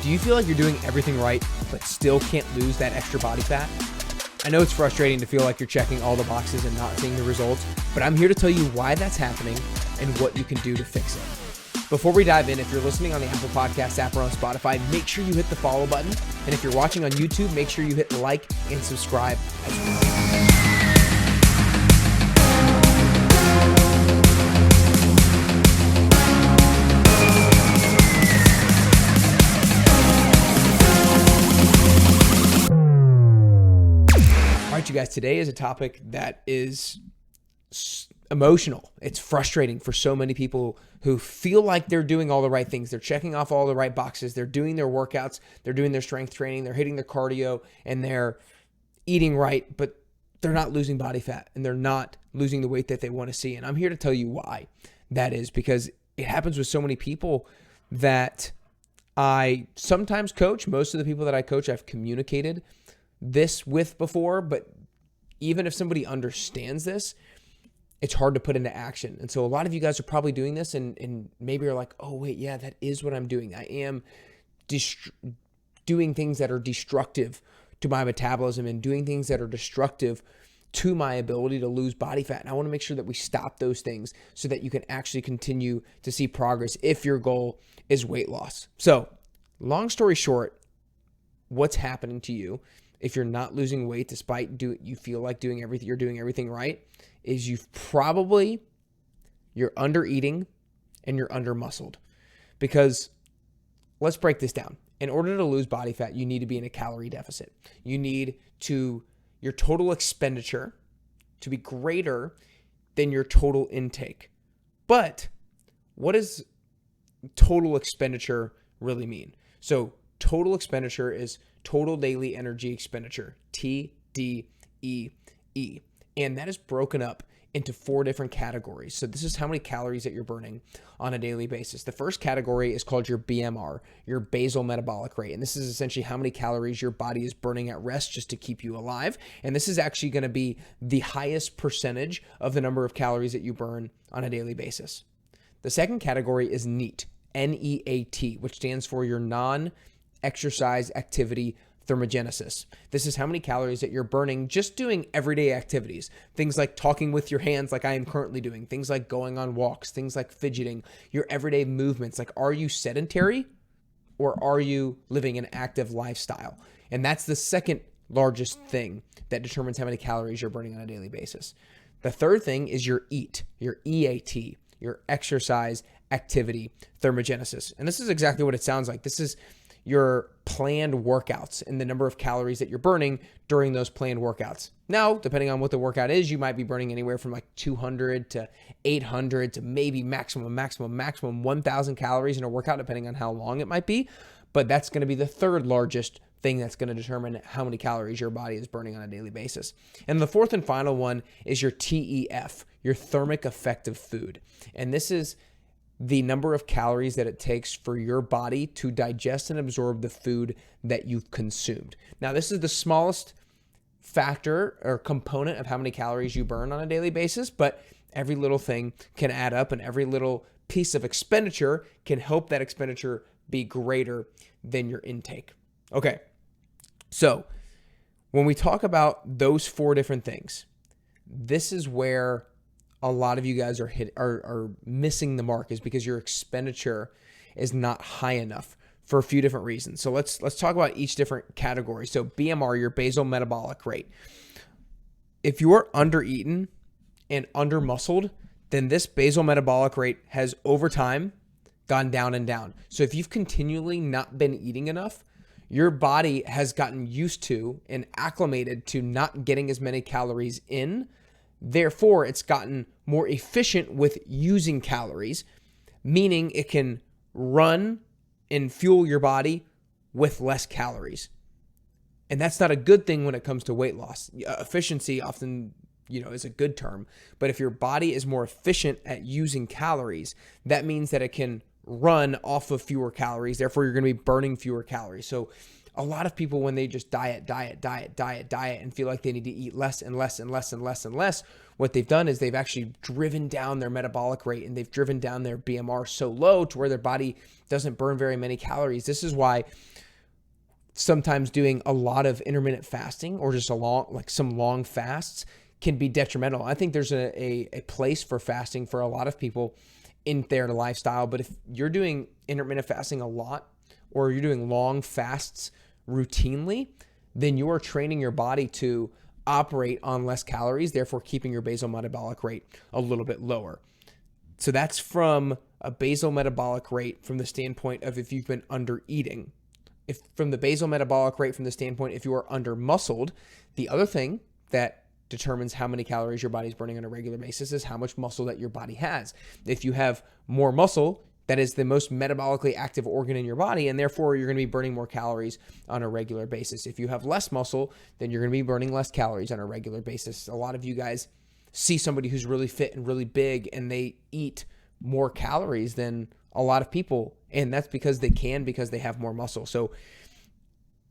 Do you feel like you're doing everything right, but still can't lose that extra body fat? I know it's frustrating to feel like you're checking all the boxes and not seeing the results, but I'm here to tell you why that's happening and what you can do to fix it. Before we dive in, if you're listening on the Apple Podcasts app or on Spotify, make sure you hit the follow button. And if you're watching on YouTube, make sure you hit like and subscribe as well. You guys, today is a topic that is emotional. It's frustrating for so many people who feel like they're doing all the right things. They're checking off all the right boxes. They're doing their workouts. They're doing their strength training. They're hitting their cardio and they're eating right, but they're not losing body fat and they're not losing the weight that they want to see. And I'm here to tell you why that is, because it happens with so many people that I sometimes coach. Most of the people that I coach, I've communicated this with before, but even if somebody understands this, it's hard to put into action. And so a lot of you guys are probably doing this and maybe you're like, oh wait, yeah, that is what I'm doing. I am doing things that are destructive to my metabolism and doing things that are destructive to my ability to lose body fat. And I want to make sure that we stop those things so that you can actually continue to see progress if your goal is weight loss. So long story short, what's happening to you if you're not losing weight despite you feel like you're doing everything right, is you're under eating and you're under muscled. Because let's break this down. In order to lose body fat, you need to be in a calorie deficit. You need your total expenditure to be greater than your total intake. But what does total expenditure really mean? So total expenditure is total daily energy expenditure, TDEE. And that is broken up into 4 different categories. So this is how many calories that you're burning on a daily basis. The first category is called your BMR, your basal metabolic rate. And this is essentially how many calories your body is burning at rest just to keep you alive. And this is actually going to be the highest percentage of the number of calories that you burn on a daily basis. The second category is NEAT, N-E-A-T, which stands for your non-exercise activity thermogenesis. This is how many calories that you're burning just doing everyday activities. Things like talking with your hands like I am currently doing. Things like going on walks. Things like fidgeting. Your everyday movements. Like, are you sedentary or are you living an active lifestyle? And that's the second largest thing that determines how many calories you're burning on a daily basis. The third thing is your EAT, your EAT, your exercise activity thermogenesis. And this is exactly what it sounds like. This is your planned workouts and the number of calories that you're burning during those planned workouts. Now, depending on what the workout is, you might be burning anywhere from like 200 to 800 to maybe maximum 1,000 calories in a workout, depending on how long it might be. But that's going to be the third largest thing that's going to determine how many calories your body is burning on a daily basis. And the fourth and final one is your TEF, your thermic effective food. And this is the number of calories that it takes for your body to digest and absorb the food that you've consumed. Now, this is the smallest factor or component of how many calories you burn on a daily basis, but every little thing can add up and every little piece of expenditure can help that expenditure be greater than your intake. Okay, so when we talk about those 4 different things, this is where a lot of you guys are missing the mark, is because your expenditure is not high enough for a few different reasons. So let's talk about each different category. So BMR, your basal metabolic rate. If you are under-eaten and under-muscled, then this basal metabolic rate has over time gone down and down. So if you've continually not been eating enough, your body has gotten used to and acclimated to not getting as many calories in. Therefore, it's gotten more efficient with using calories, meaning it can run and fuel your body with less calories. And that's not a good thing when it comes to weight loss. Efficiency often, is a good term. But if your body is more efficient at using calories, that means that it can run off of fewer calories. Therefore, you're going to be burning fewer calories. So A lot of people, when they just diet and feel like they need to eat less and less and less and less and less, what they've done is they've actually driven down their metabolic rate and they've driven down their BMR so low to where their body doesn't burn very many calories. This is why sometimes doing a lot of intermittent fasting or just some long fasts can be detrimental. I think there's a place for fasting for a lot of people in their lifestyle, but if you're doing intermittent fasting a lot or you're doing long fasts routinely, then you are training your body to operate on less calories, therefore keeping your basal metabolic rate a little bit lower. So that's from a basal metabolic rate from the standpoint of if you've been under eating. If from the basal metabolic rate from the standpoint if you are under muscled, the other thing that determines how many calories your body's burning on a regular basis is how much muscle that your body has. If you have more muscle, that is the most metabolically active organ in your body, and therefore you're going to be burning more calories on a regular basis. If you have less muscle, then you're going to be burning less calories on a regular basis. A lot of you guys see somebody who's really fit and really big, and they eat more calories than a lot of people, and that's because they have more muscle. So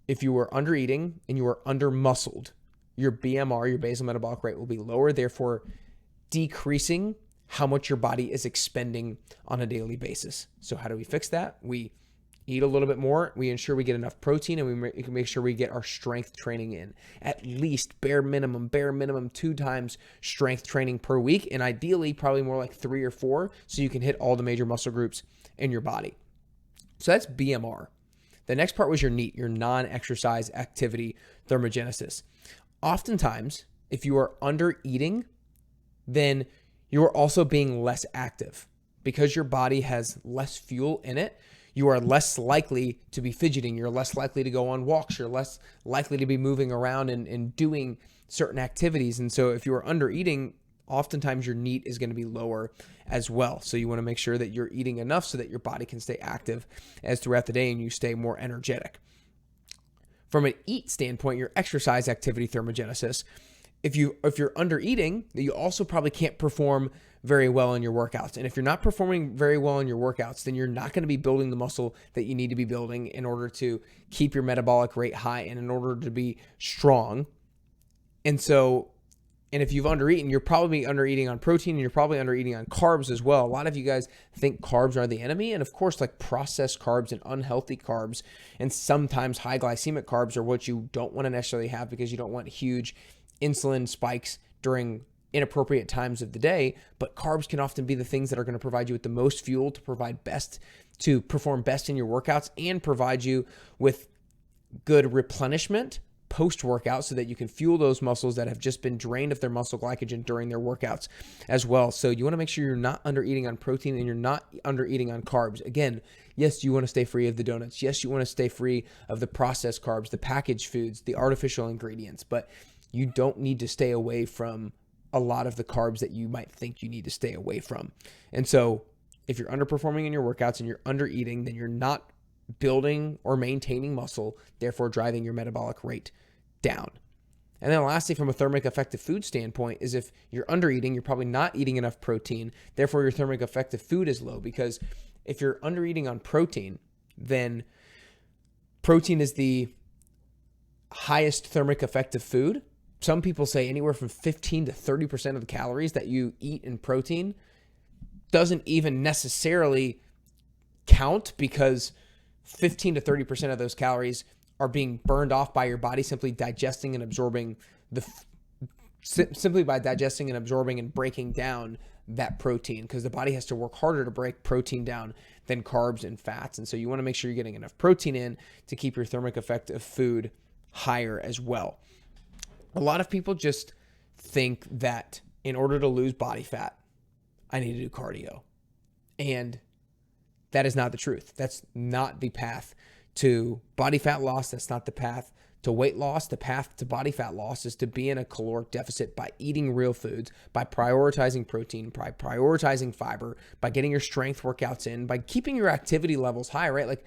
if you are under eating and you are under muscled, your BMR, your basal metabolic rate, will be lower, therefore decreasing how much your body is expending on a daily basis. So how do we fix that? We eat a little bit more, we ensure we get enough protein, and we make sure we get our strength training in. At least bare minimum 2 times strength training per week, and ideally probably more like 3 or 4, so you can hit all the major muscle groups in your body. So that's BMR. The next part was your NEAT, your non-exercise activity thermogenesis. Oftentimes, if you are under eating, then you are also being less active. Because your body has less fuel in it, you are less likely to be fidgeting. You're less likely to go on walks. You're less likely to be moving around and doing certain activities. And so if you are under eating, oftentimes your NEAT is going to be lower as well. So you want to make sure that you're eating enough so that your body can stay active as throughout the day and you stay more energetic. From an EAT standpoint, your exercise activity thermogenesis, if you're under eating, you also probably can't perform very well in your workouts. And if you're not performing very well in your workouts, then you're not going to be building the muscle that you need to be building in order to keep your metabolic rate high and in order to be strong. And if you've undereaten, you're probably undereating on protein and you're probably undereating on carbs as well. A lot of you guys think carbs are the enemy. And of course, like processed carbs and unhealthy carbs and sometimes high glycemic carbs are what you don't want to necessarily have because you don't want huge insulin spikes during inappropriate times of the day. But carbs can often be the things that are going to provide you with the most fuel to perform best in your workouts and provide you with good replenishment post-workout so that you can fuel those muscles that have just been drained of their muscle glycogen during their workouts as well. So you want to make sure you're not under eating on protein and you're not under eating on carbs. Again, yes, you want to stay free of the donuts. Yes, you want to stay free of the processed carbs, the packaged foods, the artificial ingredients, but you don't need to stay away from a lot of the carbs that you might think you need to stay away from. And so if you're underperforming in your workouts and you're under eating, then you're not building or maintaining muscle, therefore driving your metabolic rate down. And then lastly, from a thermic effective food standpoint, is if you're under eating, you're probably not eating enough protein, therefore your thermic effective food is low, because if you're under eating on protein, then protein is the highest thermic effective food. Some people say anywhere from 15 to 30% of the calories that you eat in protein doesn't even necessarily count, because 15 to 30% of those calories are being burned off by your body simply digesting and absorbing and breaking down that protein, because the body has to work harder to break protein down than carbs and fats. And so you want to make sure you're getting enough protein in to keep your thermic effect of food higher as well. A lot of people just think that in order to lose body fat, I need to do cardio. And that is not the truth. That's not the path to body fat loss. That's not the path to weight loss. The path to body fat loss is to be in a caloric deficit by eating real foods, by prioritizing protein, by prioritizing fiber, by getting your strength workouts in, by keeping your activity levels high, right? Like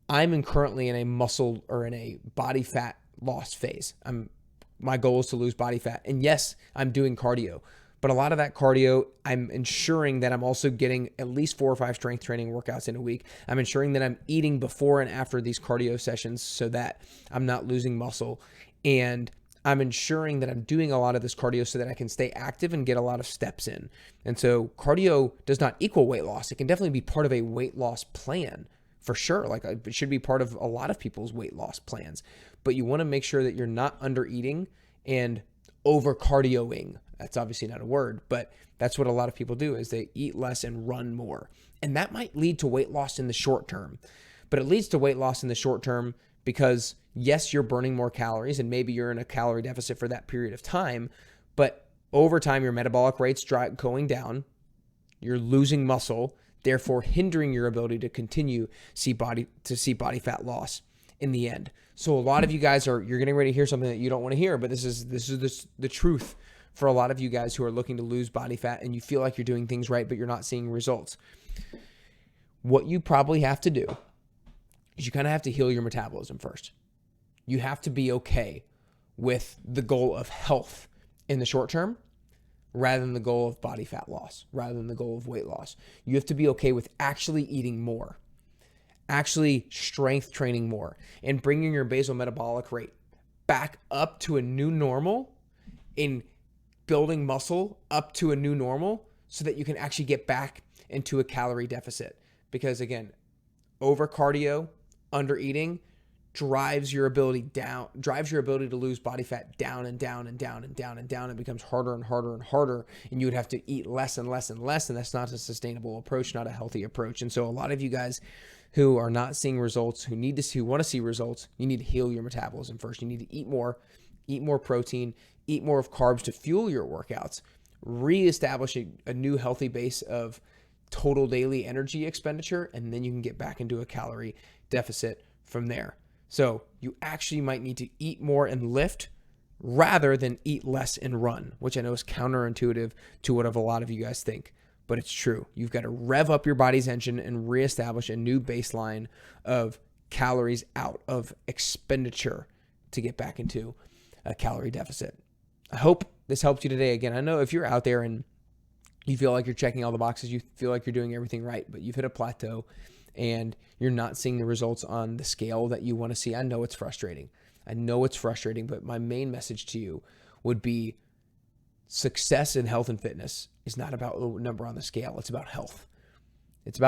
I'm currently in a muscle or in a body fat loss phase. My goal is to lose body fat. And yes, I'm doing cardio, But a lot of that cardio, I'm ensuring that I'm also getting at least 4 or 5 strength training workouts in a week. I'm ensuring that I'm eating before and after these cardio sessions so that I'm not losing muscle. And I'm ensuring that I'm doing a lot of this cardio so that I can stay active and get a lot of steps in. And so cardio does not equal weight loss. It can definitely be part of a weight loss plan for sure. Like it should be part of a lot of people's weight loss plans. But you want to make sure that you're not under eating and over cardioing. That's obviously not a word, but that's what a lot of people do is they eat less and run more. And that might lead to weight loss in the short term, but it leads to weight loss in the short term because yes, you're burning more calories and maybe you're in a calorie deficit for that period of time, but over time, your metabolic rate's going down, you're losing muscle, therefore hindering your ability to continue see body fat loss in the end. So a lot of you guys you're getting ready to hear something that you don't want to hear, but this is the truth for a lot of you guys who are looking to lose body fat and you feel like you're doing things right, but you're not seeing results. What you probably have to do is you kind of have to heal your metabolism first. You have to be okay with the goal of health in the short term rather than the goal of body fat loss, rather than the goal of weight loss. You have to be okay with actually eating more, actually strength training more, and bringing your basal metabolic rate back up to a new normal in building muscle up to a new normal so that you can actually get back into a calorie deficit. Because again, over cardio, under eating drives your ability to lose body fat down and down and down and down and down. It becomes harder and harder and harder, and you would have to eat less and less and less, and that's not a sustainable approach, not a healthy approach. And so a lot of you guys who are not seeing results, who want to see results, you need to heal your metabolism first. You need to eat more protein, eat more of carbs to fuel your workouts, reestablish a new healthy base of total daily energy expenditure, and then you can get back into a calorie deficit from there. So you actually might need to eat more and lift rather than eat less and run, which I know is counterintuitive to what a lot of you guys think, but it's true. You've got to rev up your body's engine and reestablish a new baseline of calories out of expenditure to get back into a calorie deficit. I hope this helped you today. Again, I know if you're out there and you feel like you're checking all the boxes, you feel like you're doing everything right, but you've hit a plateau and you're not seeing the results on the scale that you want to see, I know it's frustrating. But my main message to you would be success in health and fitness is not about the number on the scale. It's about health. It's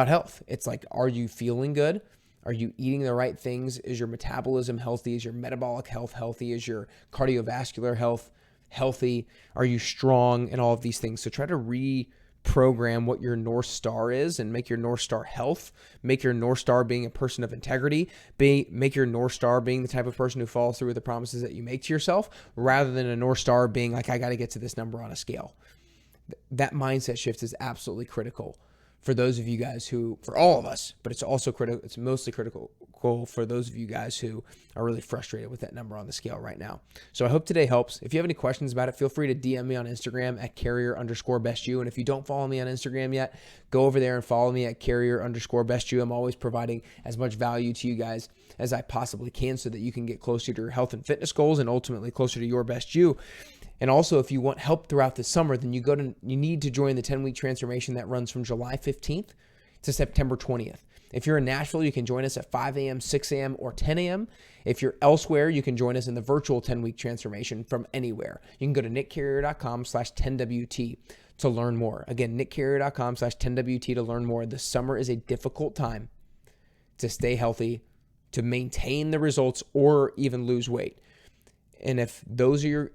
like, are you feeling good? Are you eating the right things? Is your metabolism healthy? Is your metabolic health healthy? Is your cardiovascular health healthy? Are you strong? And all of these things. So try to reprogram what your North Star is and make your North Star health, make your North Star being a person of integrity, make your North Star being the type of person who follows through with the promises that you make to yourself, rather than a North Star being like, I got to get to this number on a scale. That mindset shift is absolutely critical for those of you guys for all of us, but it's also critical. It's mostly critical for those of you guys who are really frustrated with that number on the scale right now. So I hope today helps. If you have any questions about it, feel free to DM me on Instagram at carrier_bestyou. And if you don't follow me on Instagram yet, go over there and follow me at carrier_bestyou. I'm always providing as much value to you guys as I possibly can so that you can get closer to your health and fitness goals and ultimately closer to your best you. And also, if you want help throughout the summer, then you need to join the 10-week transformation that runs from July 15th to September 20th. If you're in Nashville, you can join us at 5 a.m., 6 a.m., or 10 a.m. If you're elsewhere, you can join us in the virtual 10-week transformation from anywhere. You can go to nickcarrier.com/10WT to learn more. Again, nickcarrier.com/10WT to learn more. The summer is a difficult time to stay healthy, to maintain the results, or even lose weight. And if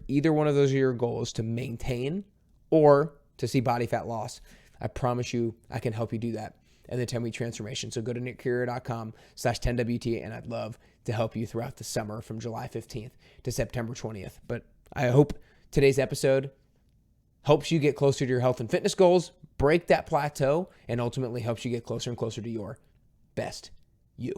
either one of those are your goals, to maintain or to see body fat loss, I promise you I can help you do that in the 10-week transformation. So go to nickcarrier.com/10WT, and I'd love to help you throughout the summer from July 15th to September 20th. But I hope today's episode helps you get closer to your health and fitness goals, break that plateau, and ultimately helps you get closer and closer to your best you.